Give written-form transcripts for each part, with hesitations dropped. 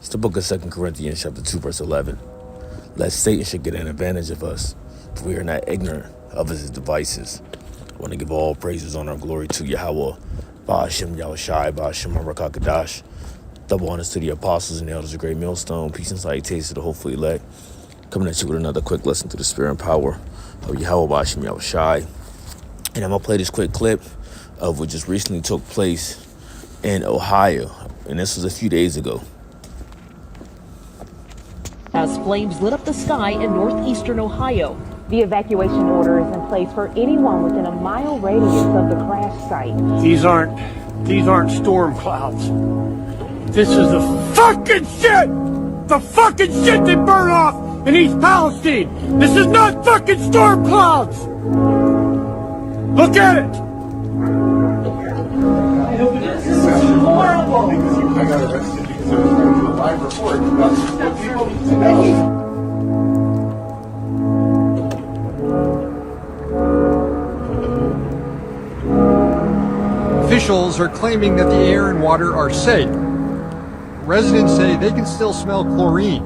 It's the book of 2 Corinthians chapter 2, verse 11. Lest Satan should get an advantage of us, for we are not ignorant of his devices. I want to give all praises, honor, and glory to Yahawah, BAHASHAM, Yahawashi, BAHASHAM, Harakakadash. Double honors to the apostles and the elders of Greatmillstone. Peace and salutations to the hopefully elect. Coming at you with another quick lesson to the spirit and power of Yahawah, BAHASHAM, Yahawashi. And I'm going to play this quick clip of what just recently took place in Ohio. And this was a few days ago. As flames lit up the sky in northeastern Ohio. The evacuation order is in place for anyone within a mile radius of the crash site. These aren't storm clouds. This is the fucking shit! The fucking shit they burn off in East Palestine! This is not fucking storm clouds! Look at it! This is horrible! I got arrested because I was going to do a live report about what people need to know. Officials are claiming that the air and water are safe. Residents say they can still smell chlorine.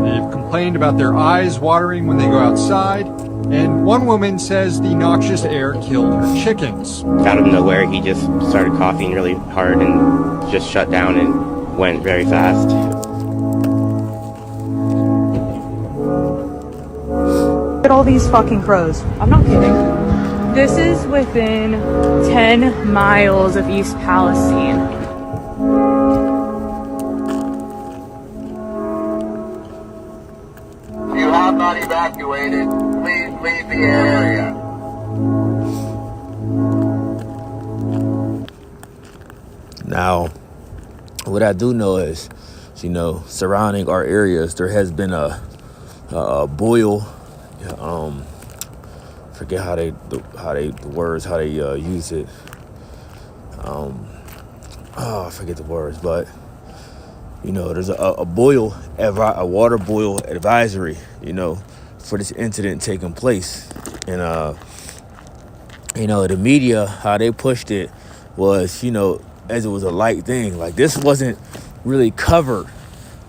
They've complained about their eyes watering when they go outside, and one woman says the noxious air killed her chickens. Out of nowhere, he just started coughing really hard and just shut down and went very fast. Look at all these fucking crows. I'm not kidding. This is within 10 miles of East Palestine. If you have not evacuated, please leave the area. Now, what I do know is, surrounding our areas, there has been a boil. Forget how they use it. I forget the words, but there's a water boil advisory, for this incident taking place. And the media, how they pushed it was, as it was a light thing. Like, this wasn't really covered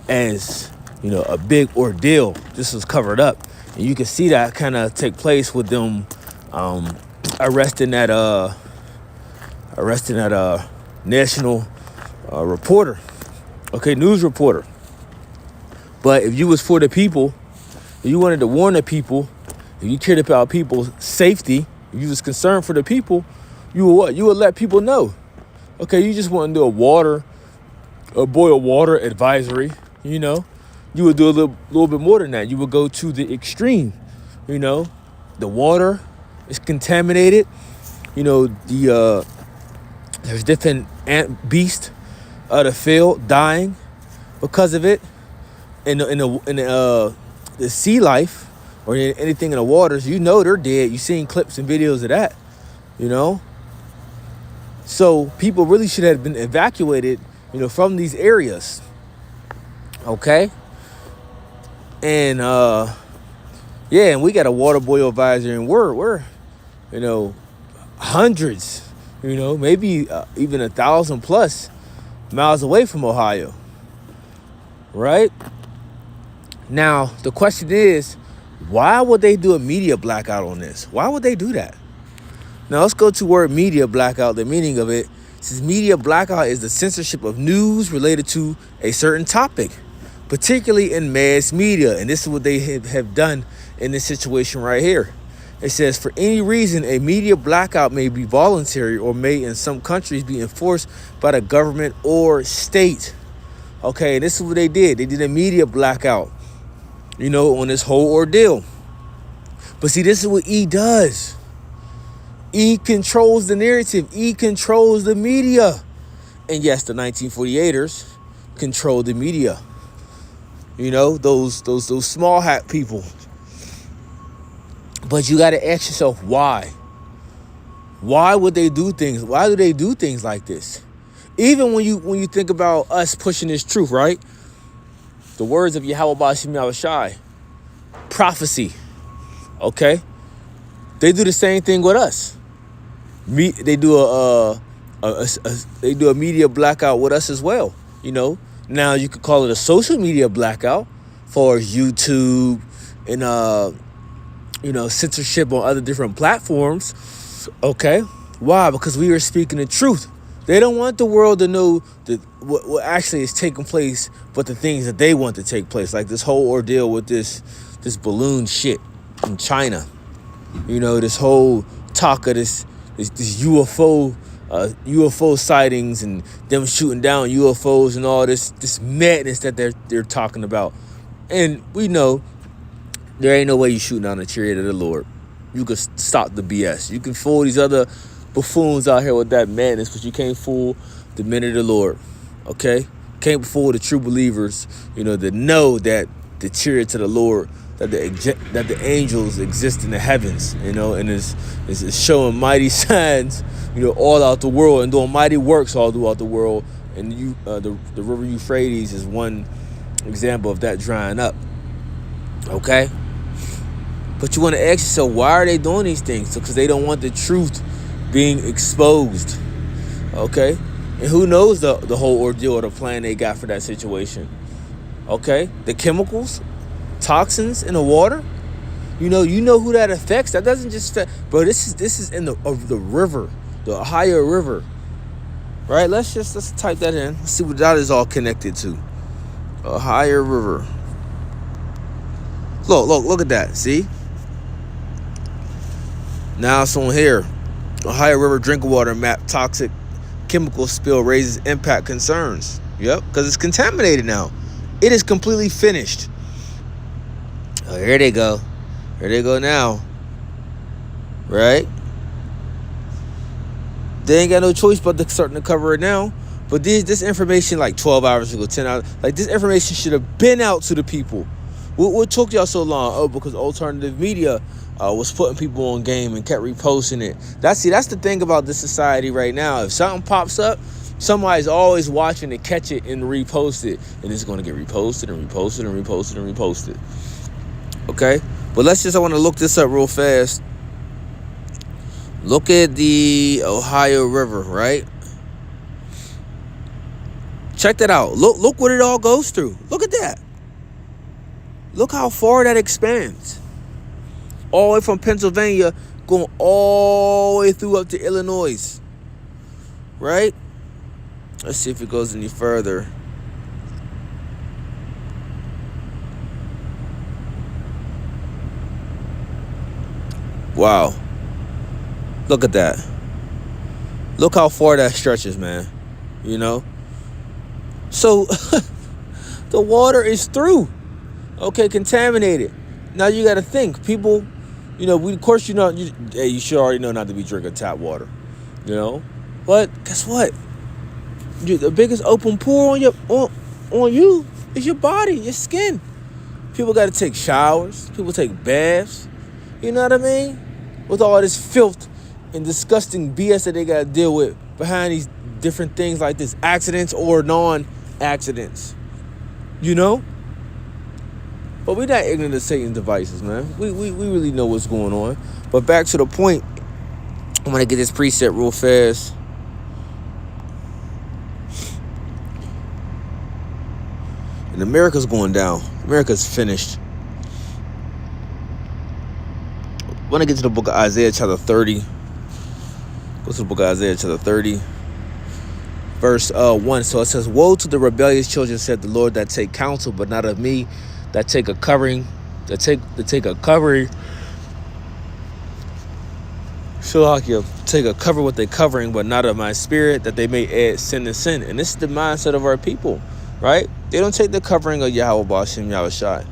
as, a big ordeal. This was covered up. And you can see that kind of take place with them arresting that national reporter, news reporter. But if you was for the people, if you wanted to warn the people, if you cared about people's safety, if you was concerned for the people, you would what? You would let people know. Okay, you just want to do a boil water advisory, You would do a little bit more than that. You would go to the extreme, The water is contaminated. There's different beasts of the field dying because of it. In the sea life or anything in the waters, they're dead. You've seen clips and videos of that, So people really should have been evacuated, from these areas. Okay. And and we got a water boil advisory, and we're hundreds, maybe even 1,000 plus miles away from Ohio. Right? Now, the question is, why would they do a media blackout on this? Why would they do that? Now, let's go to word media blackout. The meaning of it says media blackout is the censorship of news related to a certain topic, particularly in mass media. And this is what they have done in this situation right here. It says, for any reason, a media blackout may be voluntary or may in some countries be enforced by the government or state. Okay, and this is what they did. They did a media blackout, on this whole ordeal. But see, this is what E does. E controls the narrative. E controls the media. And yes, the 1948ers controlled the media. Those small hat people. But you got to ask yourself, why? Why would they do things? Why do they do things like this? Even when you think about us pushing this truth, right? The words of Yahawah, BAHASHAM, Yahawashi, prophecy. Okay, they do the same thing with us. They do a media blackout with us as well. Now you could call it a social media blackout for YouTube and censorship on other different platforms. Okay, why? Because we are speaking the truth. They don't want the world to know that what actually is taking place, but the things that they want to take place, like this whole ordeal with this balloon shit in China. This whole talk of this UFO sightings and them shooting down UFOs and all this madness that they're talking about. And we know there ain't no way you shooting down the chariot of the Lord. You can stop the BS. You can fool these other buffoons out here with that madness, but you can't fool the men of the Lord. Okay? Can't fool the true believers, that know that the chariot of the Lord, that the angels exist in the heavens, and is showing mighty signs, all out the world and doing mighty works all throughout the world. And the river Euphrates is one example of that drying up. Okay? But you want to ask yourself, why are they doing these things? Because they don't want the truth being exposed. Okay? And who knows the whole ordeal or the plan they got for that situation? Okay? The chemicals, toxins in the water. You know who that affects. That doesn't just affect, bro. This is in the river, the Ohio River. Right? Let's type that in. Let's see what that is all connected to. Ohio River. Look at that. See? Now it's on here. Ohio River drinking water map toxic chemical spill raises impact concerns. Yep, because it's contaminated now. It is completely finished. Oh, here they go. Here they go now. Right? They ain't got no choice but to starting to cover it now. But this information like 12 hours ago, 10 hours, like this information should have been out to the people. What took y'all so long? Oh, because alternative media was putting people on game and kept reposting it. That's the thing about this society right now. If something pops up, somebody's always watching to catch it and repost it. And it's going to get reposted and reposted and reposted and reposted. Okay? But I want to look this up real fast. Look at the Ohio River, right? Check that out. Look what it all goes through. Look at that. Look how far that expands. All the way from Pennsylvania, going all the way through up to Illinois. Right? Let's see if it goes any further. Wow. Look at that. Look how far that stretches, man. So, the water is through. Okay, contaminated. Now you got to think, people. Of course, you should already know not to be drinking tap water. But guess what? The biggest open pore on you is your body, your skin. People got to take showers. People take baths. You know what I mean? With all this filth and disgusting BS that they got to deal with behind these different things like this, accidents or non-accidents. But we're not ignorant of Satan's devices, man. We really know what's going on. But back to the point, I'm going to get this preset real fast. And America's going down. America's finished. I want to get to the book of Isaiah chapter 30. Go to the book of Isaiah chapter 30. Verse 1. So it says, woe to the rebellious children, said the Lord, that take counsel, but not of me, that take a covering, that take a covering. Shalakia, take a cover with a covering, but not of my spirit, that they may add sin to sin. And this is the mindset of our people, right? They don't take the covering of Yahawah, BAHASHAM, Yahawashi.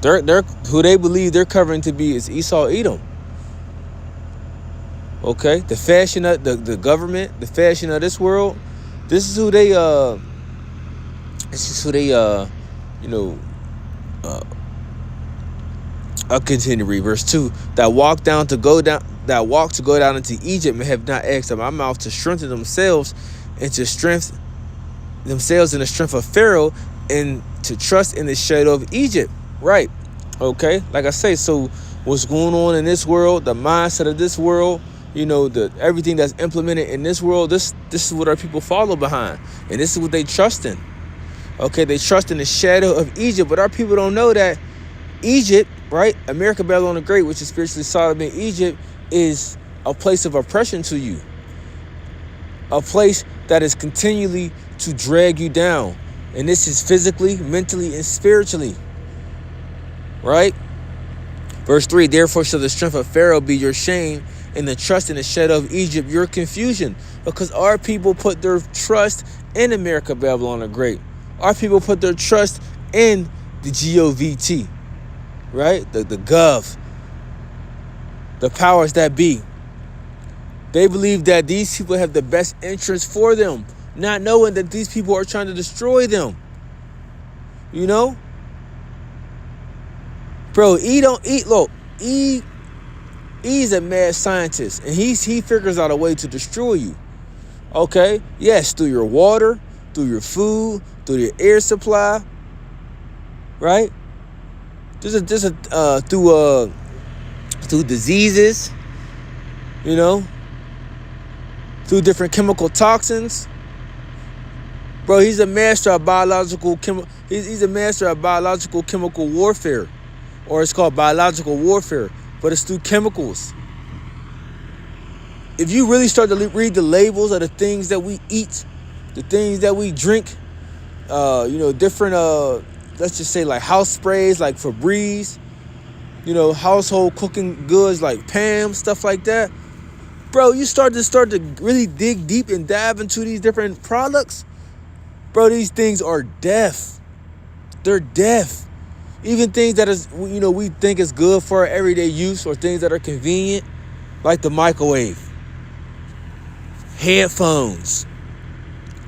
They're who they believe they're covering to be is Esau, Edom. Okay, the fashion of the government, the fashion of this world. This is who they I'll continue to read verse 2. That walk to go down into Egypt and have not asked of my mouth to strengthen themselves and to strengthen themselves in the strength of Pharaoh and to trust in the shadow of Egypt. Right. Okay. Like I say, so what's going on in this world, the mindset of this world, you know, everything that's implemented in this world, this is what our people follow behind. And this is what they trust in. Okay, they trust in the shadow of Egypt, but our people don't know that Egypt, right? America, Babylon the Great, which is spiritually Sodom and Egypt, is a place of oppression to you. A place that is continually to drag you down. And this is physically, mentally, and spiritually. Right? Verse 3, therefore shall the strength of Pharaoh be your shame, and the trust in the shadow of Egypt your confusion. Because our people put their trust in America, Babylon the Great. Our people put their trust in the GOVT. Right? The gov. The powers that be. They believe that these people have the best interest for them, not knowing that these people are trying to destroy them. You know? Bro, he's a mad scientist, and he figures out a way to destroy you. Okay? Yes, through your water, through your food, through your air supply. Right? Through diseases, you know, through different chemical toxins. Bro, he's a master of he's a master of biological chemical warfare. Or it's called biological warfare, but it's through chemicals. If you really start to read the labels of the things that we eat, the things that we drink, you know, different let's just say like house sprays like Febreze, you know, household cooking goods like Pam, stuff like that. Bro, you start to really dig deep and dive into these different products. Bro, these things are death. They're death. Even things that is, you know, we think is good for our everyday use, or things that are convenient, like the microwave, headphones,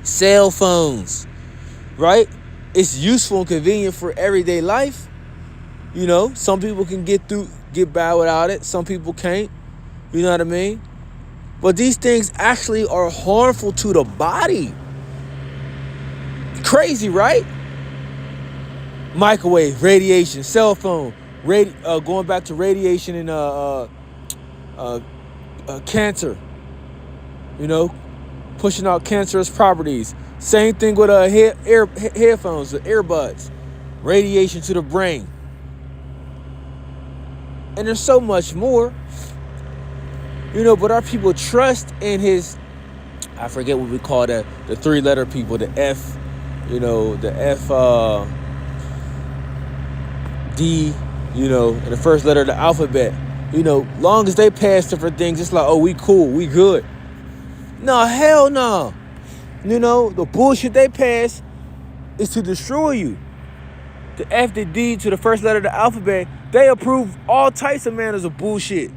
cell phones, right? It's useful and convenient for everyday life. You know, some people can get by without it. Some people can't. You know what I mean? But these things actually are harmful to the body. Crazy, right? Microwave, radiation, cell phone, going back to radiation and cancer. You know, pushing out cancerous properties. Same thing with headphones, the earbuds, radiation to the brain. And there's so much more. You know, but our people trust in his, I forget what we call that, the 3-letter people, the F, you know, the F, D, you know, and the first letter of the alphabet. You know, long as they pass different things, it's like, oh, we cool, we good. No, hell no. You know, the bullshit they pass is to destroy you. The F, the D to the first letter of the alphabet, they approve all types of manners of bullshit.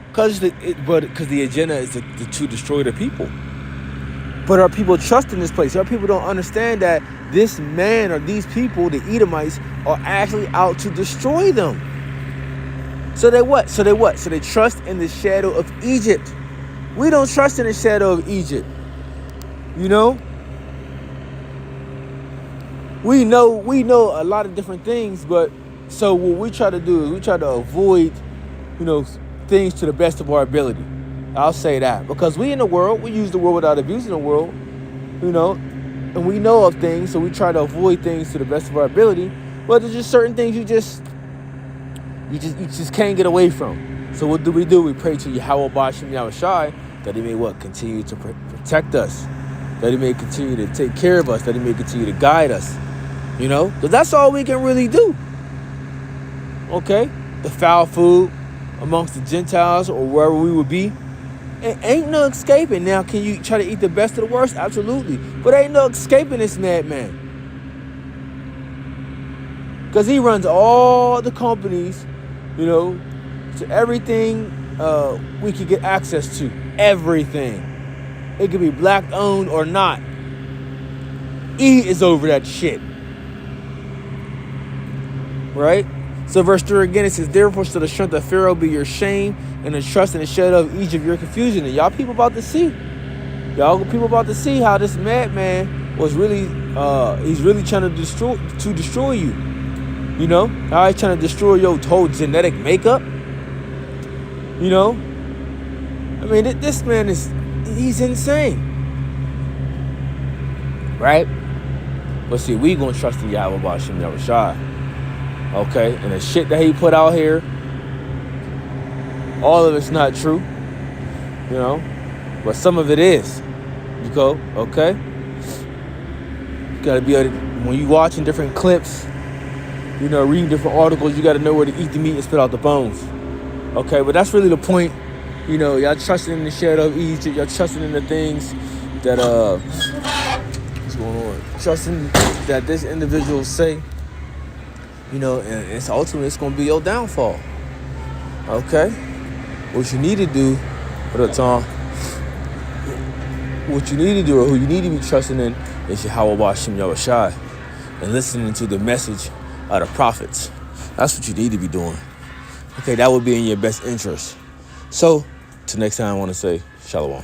Because the agenda is to destroy the people. But our people trust in this place. Our people don't understand that this man or these people, the Edomites, are actually out to destroy them. So they what? So they trust in the shadow of Egypt. We don't trust in the shadow of Egypt. You know? We know a lot of different things, but so what we try to do is we try to avoid, you know, things to the best of our ability. I'll say that. Because we in the world, we use the world without abusing the world, you know, and we know of things, so we try to avoid things to the best of our ability. But there's just certain things you just can't get away from. So what do? We pray to Yahawah, BAHASHAM, Yahawashi, that he may continue to protect us, that he may continue to take care of us, that he may continue to guide us, you know, because that's all we can really do. Okay, the foul food amongst the Gentiles or wherever we would be, ain't no escaping. Now, can you try to eat the best of the worst? Absolutely, but ain't no escaping this madman, because he runs all the companies, you know, to everything we can get access to. Everything. It could be black owned or not. He is over that shit. Right? So verse 3 again, it says, therefore shall the strength of Pharaoh be your shame, and the trust in the shadow of Egypt your confusion. And y'all people about to see. Y'all people about to see how this madman was really, he's really trying to destroy you. You know? How he's trying to destroy your whole genetic makeup. You know? I mean, this man he's insane. Right? But see, we gonna trust in Yahawashi. Okay? And the shit that he put out here, all of it's not true. You know? But some of it is. You go, okay? You gotta be able to, when you watching different clips, you know, reading different articles, you gotta know where to eat the meat and spit out the bones. Okay, but that's really the point. You know, y'all trusting in the shadow of Egypt, y'all trusting in the things that what's going on? Trusting that this individual say, you know, and it's ultimately it's gonna be your downfall. Okay? What you need to do, what you need to do, or who you need to be trusting in, is Yahawashi and listening to the message of the prophets. That's what you need to be doing. Okay, that would be in your best interest. So, till next time, I want to say, Shalom.